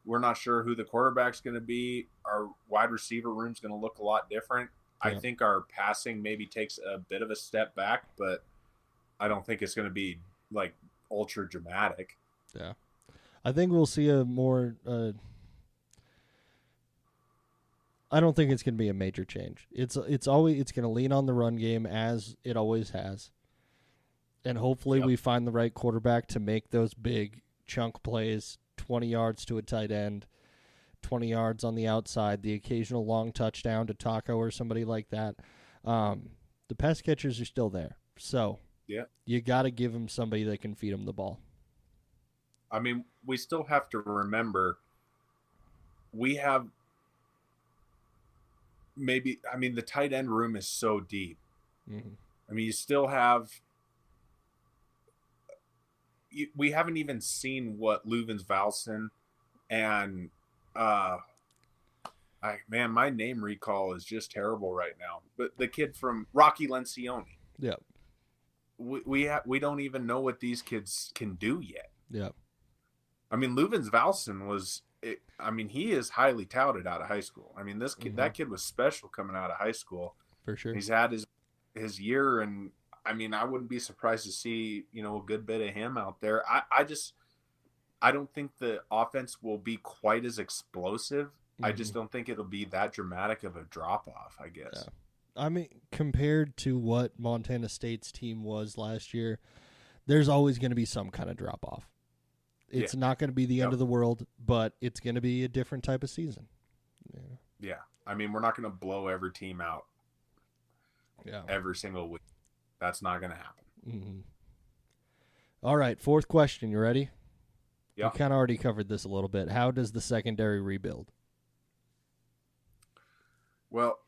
who the quarterback's going to be. Our wide receiver room's going to look a lot different. I think our passing maybe takes a bit of a step back, but I don't think it's going to be like ultra dramatic. Yeah. I think we'll see a more I don't think it's going to be a major change. It's going to lean on the run game as it always has. And hopefully we find the right quarterback to make those big chunk plays, 20 yards to a tight end, 20 yards on the outside, the occasional long touchdown to Taco or somebody like that. The pass catchers are still there. So you got to give them somebody that can feed them the ball. I mean, we still have to remember we have the tight end room is so deep. Mm-hmm. I mean, you still have we haven't even seen what Leuven's Valson and my name recall is just terrible right now. But the kid from Rocky Lencioni. Yeah. We don't even know what these kids can do yet. Yeah. I mean, Leuven's Valson he is highly touted out of high school. I mean, this kid, that kid was special coming out of high school. For sure. He's had his year, and I mean, I wouldn't be surprised to see, a good bit of him out there. I don't think the offense will be quite as explosive. I just don't think it'll be that dramatic of a drop off, I guess. Yeah. I mean, compared to what Montana State's team was last year, there's always going to be some kind of drop off. It's not going to be the end of the world, but it's going to be a different type of season. Yeah. I mean, we're not going to blow every team out every single week. That's not going to happen. Mm-hmm. All right, fourth question. You ready? Yeah. We kind of already covered this a little bit. How does the secondary rebuild? Well,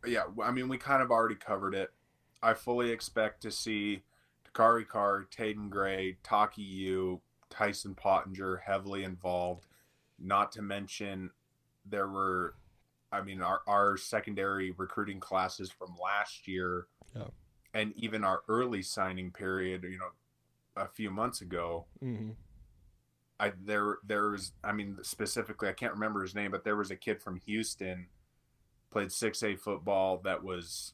yeah, I mean, we kind of already covered it. I fully expect to see Dakari Carr, Taden Gray, Taki Yu, Tyson Pottinger heavily involved. Not to mention there were, our secondary recruiting classes from last year and even our early signing period, a few months ago, Mm-hmm. Specifically, I can't remember his name, but there was a kid from Houston, played 6A football that was,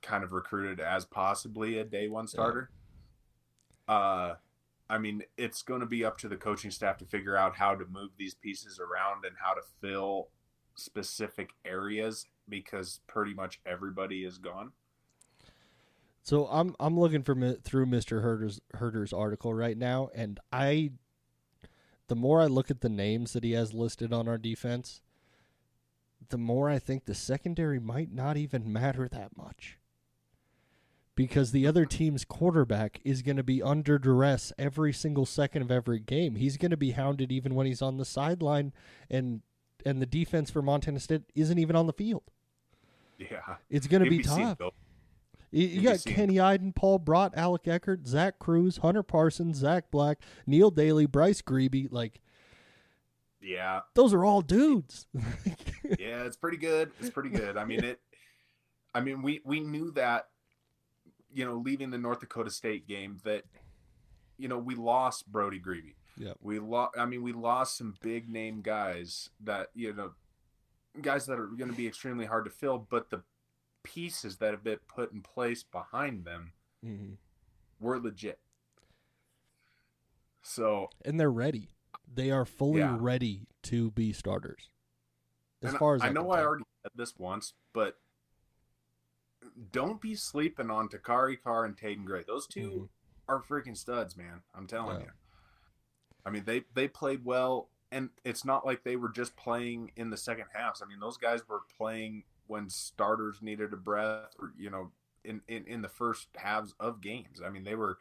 kind of recruited as possibly a day one starter. Yeah. It's going to be up to the coaching staff to figure out how to move these pieces around and how to fill specific areas because pretty much everybody is gone. So I'm looking through Mr. Herder's article right now, and the more I look at the names that he has listed on our defense, the more I think the secondary might not even matter that much. Because the other team's quarterback is going to be under duress every single second of every game. He's going to be hounded even when he's on the sideline, and the defense for Montana State isn't even on the field. Yeah. It's going to be tough. You got Kenny Iden, Paul Brott, Alec Eckert, Zach Cruz, Hunter Parsons, Zach Black, Neil Daly, Bryce Grebe. Yeah. Those are all dudes. Yeah, it's pretty good. It's pretty good. We knew that, leaving the North Dakota State game that, we lost Brody Grebe. Yeah. We lost some big name guys that, guys that are going to be extremely hard to fill, but the pieces that have been put in place behind them were legit. And they're ready. They are fully ready to be starters. I already said this once, but don't be sleeping on Takari Carr and Taden Gray. Those two are freaking studs, man. I'm telling you. They played well, and it's not like they were just playing in the second half. Those guys were playing when starters needed a breath, or in the first halves of games. They were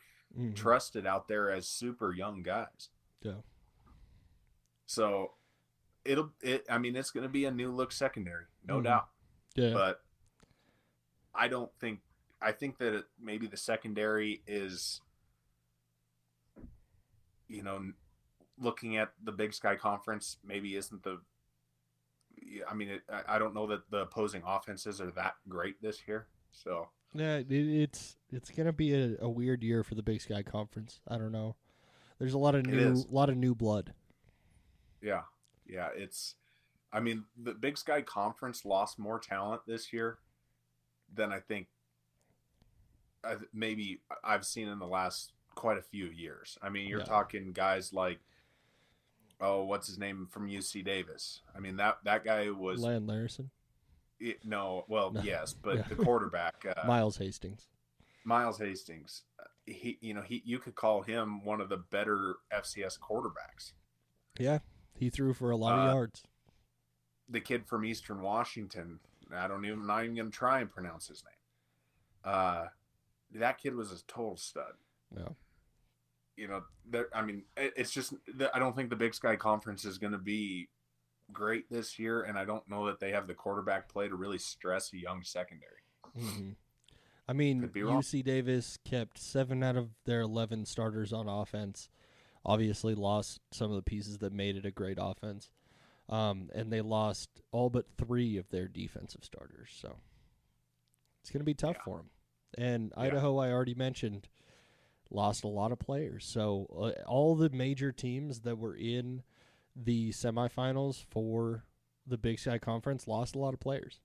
trusted out there as super young guys. Yeah. So it's going to be a new look secondary, no doubt. Yeah. But I think that maybe the secondary is, looking at the Big Sky Conference, maybe isn't the. I don't know that the opposing offenses are that great this year. So yeah, it's gonna be a weird year for the Big Sky Conference. I don't know. There's a lot of new blood. Yeah. The Big Sky Conference lost more talent this year than I think maybe I've seen in the last quite a few years. You're talking guys like, what's his name from UC Davis? That guy was Lan Larison. No. Yes, but the quarterback, Miles Hastings. He you could call him one of the better FCS quarterbacks. Yeah, he threw for a lot of yards. The kid from Eastern Washington, not even going to try and pronounce his name. That kid was a total stud. Yeah. It's just I don't think the Big Sky Conference is going to be great this year, and I don't know that they have the quarterback play to really stress a young secondary. Mm-hmm. UC Davis kept 7 out of their 11 starters on offense. Obviously lost some of the pieces that made it a great offense. And they lost all but 3 of their defensive starters. So it's going to be tough for them. And Idaho, I already mentioned, lost a lot of players. So all the major teams that were in the semifinals for the Big Sky Conference lost a lot of players.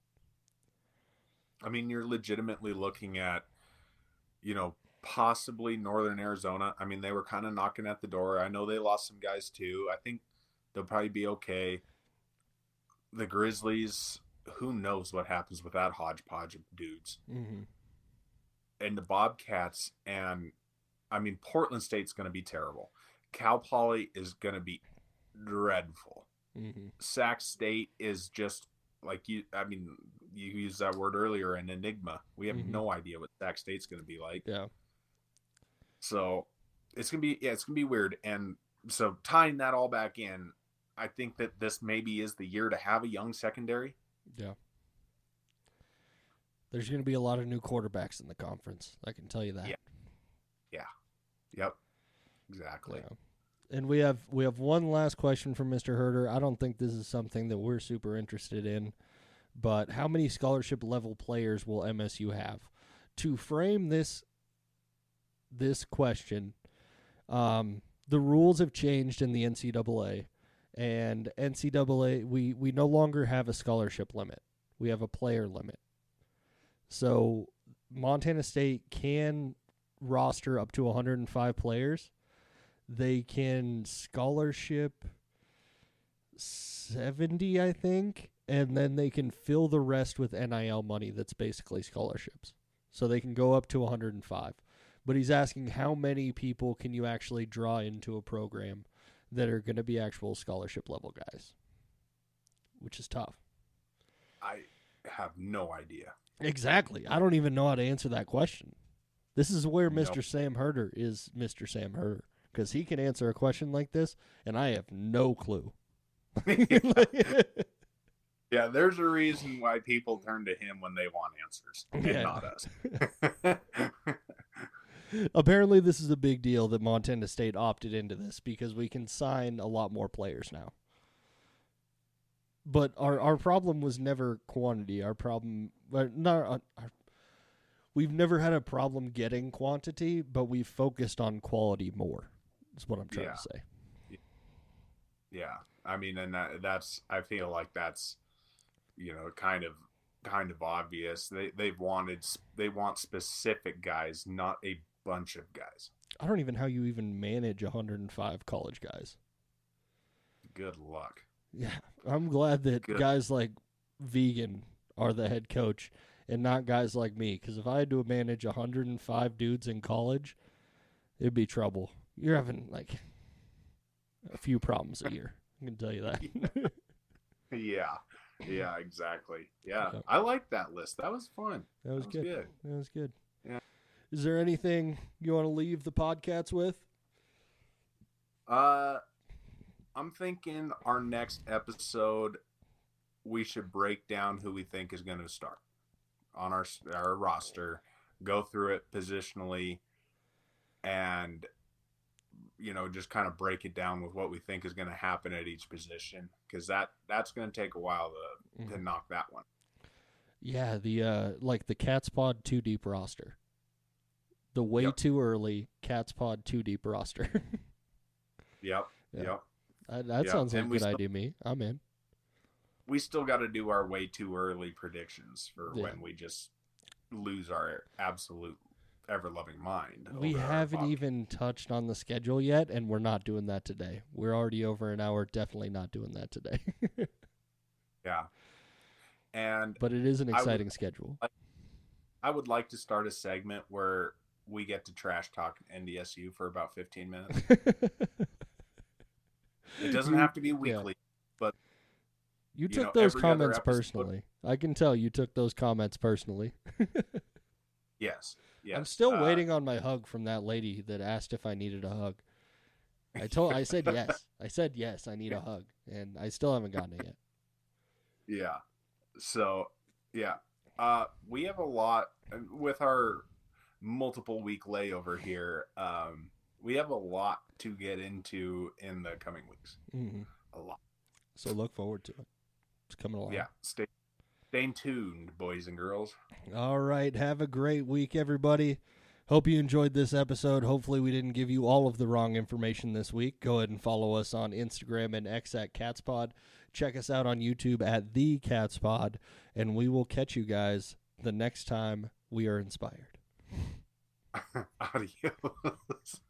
You're legitimately looking at, possibly Northern Arizona. They were kind of knocking at the door. I know they lost some guys too. I think they'll probably be okay. The Grizzlies, who knows what happens with that hodgepodge of dudes. Mm-hmm. And the Bobcats, and Portland State's going to be terrible. Cal Poly is going to be dreadful. Mm-hmm. Sac State is just like you used that word earlier, an enigma. We have no idea what Sac State's going to be like. Yeah. So it's going to be weird. And so tying that all back in, I think that this maybe is the year to have a young secondary. Yeah. There's going to be a lot of new quarterbacks in the conference. I can tell you that. Yeah. Yep. Exactly. Yeah. And we have one last question from Mr. Herder. I don't think this is something that we're super interested in, but how many scholarship level players will MSU have? to frame this question, the rules have changed in the NCAA, and NCAA we no longer have a scholarship limit. We have a player limit. So Montana State can roster up to 105 players. They can scholarship 70, I think, and then they can fill the rest with NIL money that's basically scholarships. So they can go up to 105. But he's asking how many people can you actually draw into a program that are going to be actual scholarship level guys, which is tough. I have no idea. Exactly. I don't even know how to answer that question. This is where Mr. Sam Herder is Mr. Sam Herder, because he can answer a question like this, and I have no clue. Yeah, there's a reason why people turn to him when they want answers, and not us. Apparently, this is a big deal that Montana State opted into this because we can sign a lot more players now. But our problem was never quantity. Our problem, we've never had a problem getting quantity, but we've focused on quality more. Is what I'm trying to say. Yeah, I mean, and that's I feel like that's kind of obvious. They want specific guys, not a bunch of guys. I don't even know how you even manage 105 college guys. Good luck. Yeah, I'm glad that guys like Vegan are the head coach and not guys like me, because if I had to manage 105 dudes in college, it'd be trouble. You're having like a few problems a year. I can tell you that. Yeah, exactly. Yeah, okay. I like that list. That was fun. That was good. That was good. Yeah. Is there anything you want to leave the podcast with? I'm thinking our next episode, we should break down who we think is going to start on our roster, go through it positionally, and just kind of break it down with what we think is going to happen at each position, because that's going to take a while to knock that one. Yeah, the like the Cats Pod 2 deep roster, the way too early Cats Pod 2 deep roster. Yep. That sounds like a good idea to me. I'm in. We still got to do our way too early predictions for when we just lose our absolute ever-loving mind. We haven't even touched on the schedule yet, and we're not doing that today. We're already over an hour. Definitely not doing that today. Yeah. But it is an exciting schedule. I would like to start a segment where we get to trash talk NDSU for about 15 minutes. It doesn't have to be weekly, but you took those comments personally. I can tell you took those comments personally. Yes. I'm still waiting on my hug from that lady that asked if I needed a hug. I said yes. I said yes, I need a hug, and I still haven't gotten it yet. Yeah. So, yeah. We have a lot with our multiple week layover here. We have a lot to get into in the coming weeks. Mm-hmm. A lot. So look forward to it. It's coming along. Yeah. Stay tuned, boys and girls. All right. Have a great week, everybody. Hope you enjoyed this episode. Hopefully we didn't give you all of the wrong information this week. Go ahead and follow us on Instagram and X at CatsPod. Check us out on YouTube at The CatsPod. And we will catch you guys the next time we are inspired. Adios.